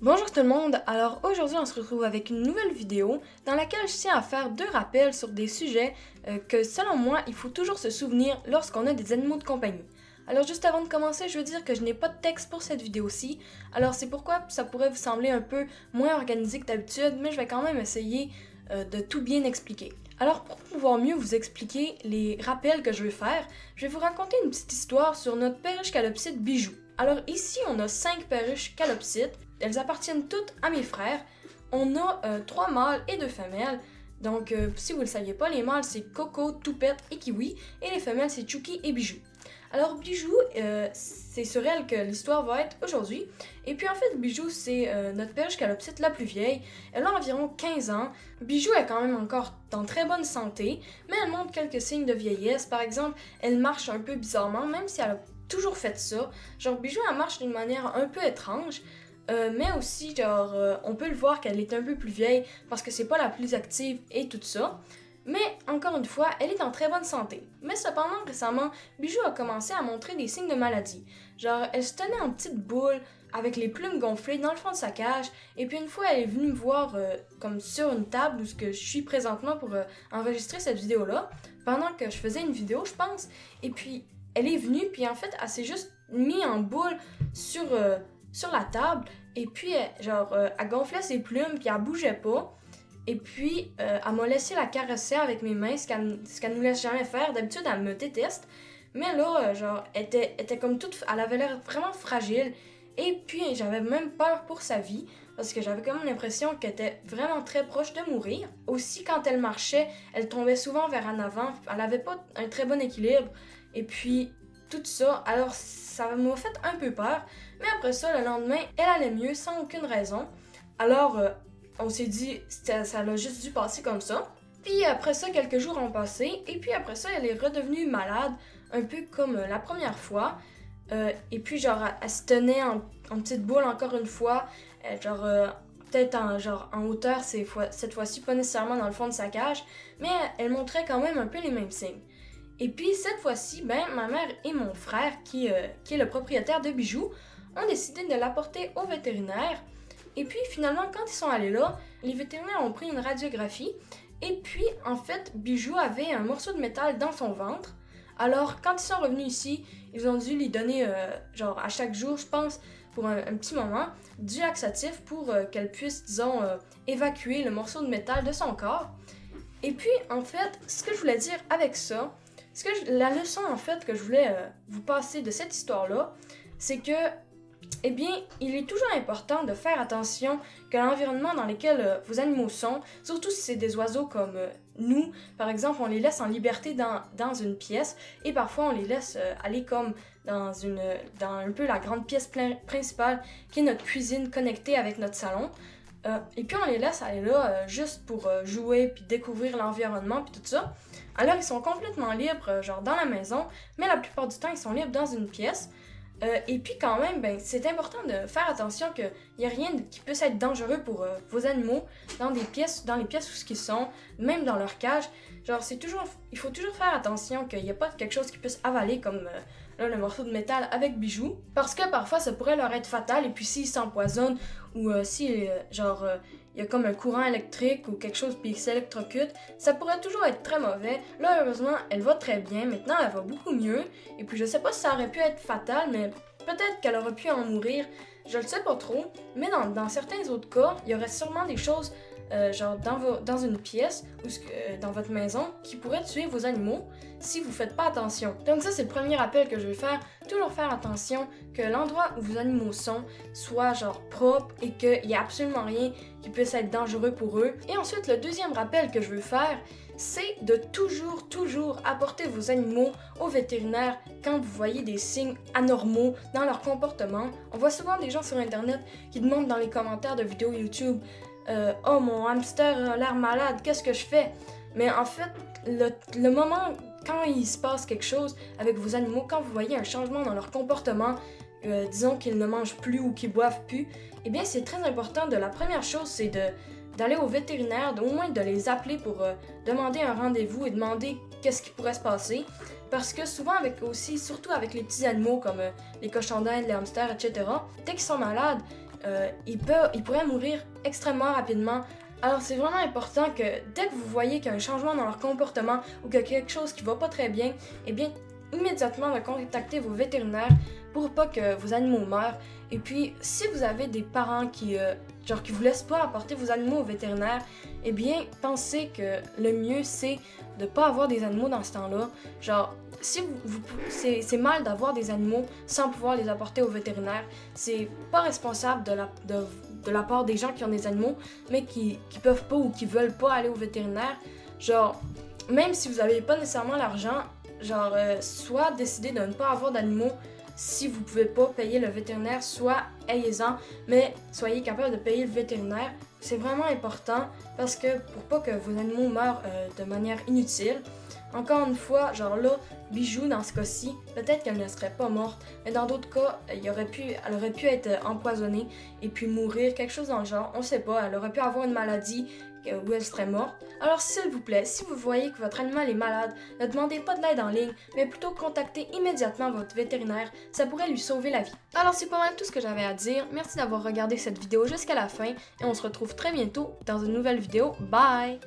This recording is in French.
Bonjour tout le monde, alors aujourd'hui on se retrouve avec une nouvelle vidéo dans laquelle je tiens à faire deux rappels sur des sujets que selon moi il faut toujours se souvenir lorsqu'on a des animaux de compagnie. Alors juste avant de commencer, je veux dire que je n'ai pas de texte pour cette vidéo-ci, alors c'est pourquoi ça pourrait vous sembler un peu moins organisé que d'habitude, mais je vais quand même essayer de tout bien expliquer. Alors pour pouvoir mieux vous expliquer les rappels que je veux faire, je vais vous raconter une petite histoire sur notre perruche calopsite Bijou. Alors ici on a 5 perruches calopsites. Elles appartiennent toutes à mes frères. On a 3 mâles et 2 femelles. Donc, si vous ne le saviez pas, les mâles c'est Coco, Toupette et Kiwi. Et les femelles c'est Chouki et Bijou. Alors, Bijou, c'est sur elle que l'histoire va être aujourd'hui. Et puis en fait, Bijou, c'est notre perruche calopsite la plus vieille. Elle a environ 15 ans. Bijou est quand même encore en très bonne santé, mais elle montre quelques signes de vieillesse. Par exemple, elle marche un peu bizarrement, même si elle a toujours fait ça. Genre, Bijou, elle marche d'une manière un peu étrange. Mais aussi, on peut le voir qu'elle est un peu plus vieille parce que c'est pas la plus active et tout ça. Mais encore une fois, elle est en très bonne santé. Mais cependant, récemment, Bijou a commencé à montrer des signes de maladie. Genre, elle se tenait en petite boule avec les plumes gonflées dans le fond de sa cage. Et puis une fois, elle est venue me voir comme sur une table où je suis présentement pour enregistrer cette vidéo-là. Pendant que je faisais une vidéo, je pense. Et puis, elle est venue, puis en fait, elle s'est juste mise en boule sur la table, et puis elle gonflait ses plumes, puis elle bougeait pas. Et puis elle m'a laissé la caresser avec mes mains, ce qu'elle nous laisse jamais faire. D'habitude, elle me déteste. Mais là, elle était comme toute... Elle avait l'air vraiment fragile. Et puis, j'avais même peur pour sa vie, parce que j'avais quand même l'impression qu'elle était vraiment très proche de mourir. Aussi, quand elle marchait, elle tombait souvent vers en avant. Elle avait pas un très bon équilibre. Et puis, tout ça, alors ça m'a fait un peu peur, mais après ça, le lendemain, elle allait mieux sans aucune raison. Alors, on s'est dit, ça l'a juste dû passer comme ça. Puis après ça, quelques jours ont passé, et puis après ça, elle est redevenue malade, un peu comme la première fois. Et puis elle se tenait en petite boule encore une fois, peut-être en hauteur cette fois-ci, pas nécessairement dans le fond de sa cage, mais elle montrait quand même un peu les mêmes signes. Et puis cette fois-ci, ma mère et mon frère, qui est le propriétaire de Bijou, ont décidé de l'apporter au vétérinaire. Et puis finalement, quand ils sont allés là, les vétérinaires ont pris une radiographie. Et puis en fait, Bijou avait un morceau de métal dans son ventre. Alors quand ils sont revenus ici, ils ont dû lui donner, à chaque jour, je pense, pour un petit moment, du laxatif pour qu'elle puisse, disons, évacuer le morceau de métal de son corps. Et puis en fait, ce que je voulais dire avec ça, la leçon en fait que je voulais vous passer de cette histoire-là, c'est que, eh bien, il est toujours important de faire attention que l'environnement dans lequel vos animaux sont, surtout si c'est des oiseaux comme nous, par exemple, on les laisse en liberté dans une pièce et parfois on les laisse aller comme dans un peu la grande pièce principale qui est notre cuisine connectée avec notre salon. Et puis on les laisse aller là juste pour jouer puis découvrir l'environnement puis tout ça. Alors ils sont complètement libres dans la maison, mais la plupart du temps ils sont libres dans une pièce. Et puis quand même, c'est important de faire attention qu'il n'y a rien qui puisse être dangereux pour vos animaux dans les pièces où ils sont, même dans leur cage. Il faut toujours faire attention qu'il n'y ait pas quelque chose qui puisse avaler comme le morceau de métal avec Bijou, parce que parfois ça pourrait leur être fatal. Et puis s'ils s'empoisonnent ou si il y a comme un courant électrique ou quelque chose puis ils s'électrocutent, ça pourrait toujours être très mauvais. Là, heureusement, elle va très bien. Maintenant, elle va beaucoup mieux. Et puis, je sais pas si ça aurait pu être fatal, mais peut-être qu'elle aurait pu en mourir. Je le sais pas trop. Mais dans certains autres cas, il y aurait sûrement des choses, dans une pièce ou dans votre maison qui pourraient tuer vos animaux si vous faites pas attention. Donc ça, c'est le premier rappel que je vais faire. Toujours faire attention que l'endroit où vos animaux sont soit propre et qu'il n'y a absolument rien qui puisse être dangereux pour eux. Et ensuite, le deuxième rappel que je veux faire, c'est de toujours apporter vos animaux au vétérinaire quand vous voyez des signes anormaux dans leur comportement. On voit souvent des gens sur Internet qui demandent dans les commentaires de vidéos YouTube « Oh, mon hamster a l'air malade, qu'est-ce que je fais? » Mais en fait, le moment quand il se passe quelque chose avec vos animaux, quand vous voyez un changement dans leur comportement, disons qu'ils ne mangent plus ou qu'ils boivent plus, eh bien c'est très important. La première chose, c'est d'aller au vétérinaire, au moins de les appeler pour demander un rendez-vous et demander qu'est-ce qui pourrait se passer. Parce que souvent, surtout avec les petits animaux comme les cochons d'Inde, les hamsters, etc., dès qu'ils sont malades, ils pourraient mourir extrêmement rapidement. Alors c'est vraiment important que dès que vous voyez qu'il y a un changement dans leur comportement ou qu'il y a quelque chose qui va pas très bien, eh bien immédiatement de contacter vos vétérinaires pour pas que vos animaux meurent. Et puis si vous avez des parents qui vous laissent pas apporter vos animaux au vétérinaire, eh bien pensez que le mieux c'est de pas avoir des animaux dans ce temps-là. Genre si c'est mal d'avoir des animaux sans pouvoir les apporter au vétérinaire. C'est pas responsable de la part des gens qui ont des animaux, mais qui peuvent pas ou qui veulent pas aller au vétérinaire. Genre, même si vous avez pas nécessairement l'argent, soit décidez de ne pas avoir d'animaux si vous pouvez pas payer le vétérinaire, soit ayez-en, mais soyez capable de payer le vétérinaire. C'est vraiment important parce que pour pas que vos animaux meurent de manière inutile. Encore une fois, Bijou dans ce cas-ci, peut-être qu'elle ne serait pas morte, mais dans d'autres cas, elle aurait pu être empoisonnée et puis mourir, quelque chose dans le genre, on sait pas, elle aurait pu avoir une maladie où elle serait morte. Alors s'il vous plaît, si vous voyez que votre animal est malade, ne demandez pas de l'aide en ligne, mais plutôt contactez immédiatement votre vétérinaire, ça pourrait lui sauver la vie. Alors c'est pas mal tout ce que j'avais à dire, merci d'avoir regardé cette vidéo jusqu'à la fin et on se retrouve très bientôt dans une nouvelle vidéo, bye!